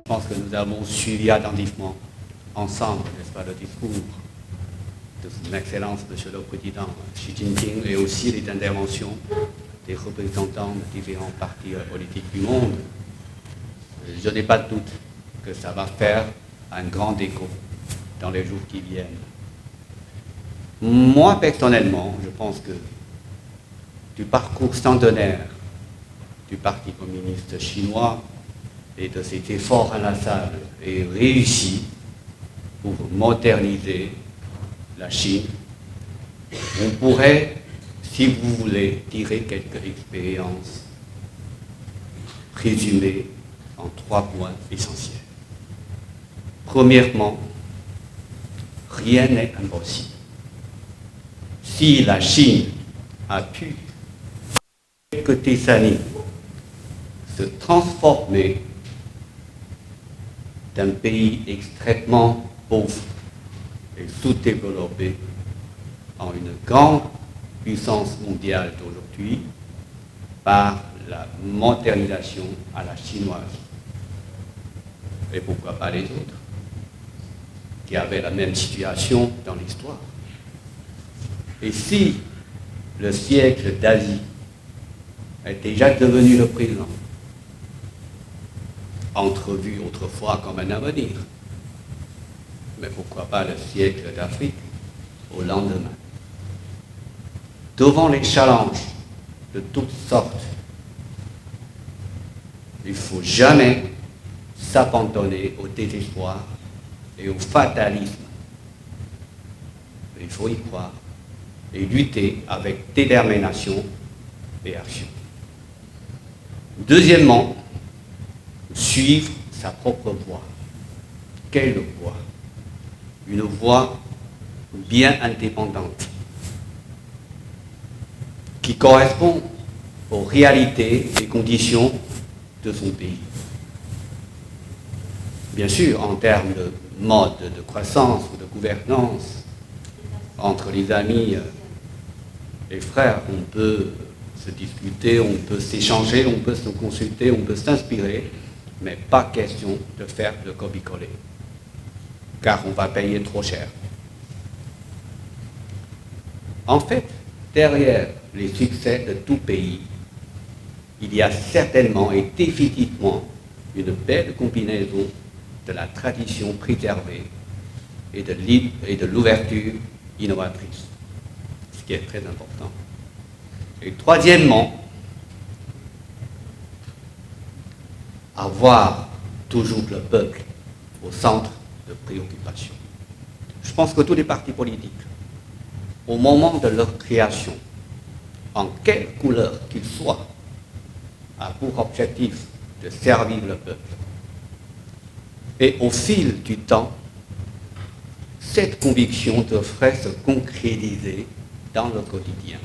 pense que nous avons suivi attentivement ensemble, n'est-ce pas, le discours de son Excellence, Monsieur le Président Xi Jinping, et aussi les interventions des représentants de différents partis politiques du monde. Je n'ai pas de doute que ça va faire un grand écho dans les jours qui viennent. Moi, personnellement, je pense que du parcours centenaire du Parti communiste chinois et de ses efforts inlassables et réussis pour moderniser la Chine, on pourrait, si vous voulez, tirer quelques expériences résumées en 3 points essentiels. Premièrement, rien n'est impossible. Si la Chine a pu, en quelques décennies, se transformer d'un pays extrêmement pauvre et sous-développé en une grande puissance mondiale d'aujourd'hui par la modernisation à la chinoise. Et pourquoi pas les autres, qui avaient la même situation dans l'histoire. Et si le siècle d'Asie est déjà devenu le présent, entrevu autrefois comme un avenir, mais pourquoi pas le siècle d'Afrique au lendemain. Devant les challenges de toutes sortes, il ne faut jamais s'abandonner au désespoir et au fatalisme. Il faut y croire et lutter avec détermination et action. Deuxièmement, suivre sa propre voie. Quelle voie? Une voie bien indépendante, qui correspond aux réalités et conditions de son pays. Bien sûr, en termes de mode de croissance ou de gouvernance, entre les amis et frères, on peut se discuter, on peut s'échanger, on peut se consulter, on peut s'inspirer, mais pas question de faire le copier-coller, car on va payer trop cher. En fait, derrière les succès de tout pays, il y a certainement et définitivement une belle combinaison de la tradition préservée et de l'ouverture innovatrice, ce qui est très important. Et troisièmement, avoir toujours le peuple au centre de préoccupation. Je pense que tous les partis politiques, au moment de leur création, en quelle couleur qu'ils soient, a pour objectif de servir le peuple. Et au fil du temps, cette conviction devrait se concrétiser dans le quotidien.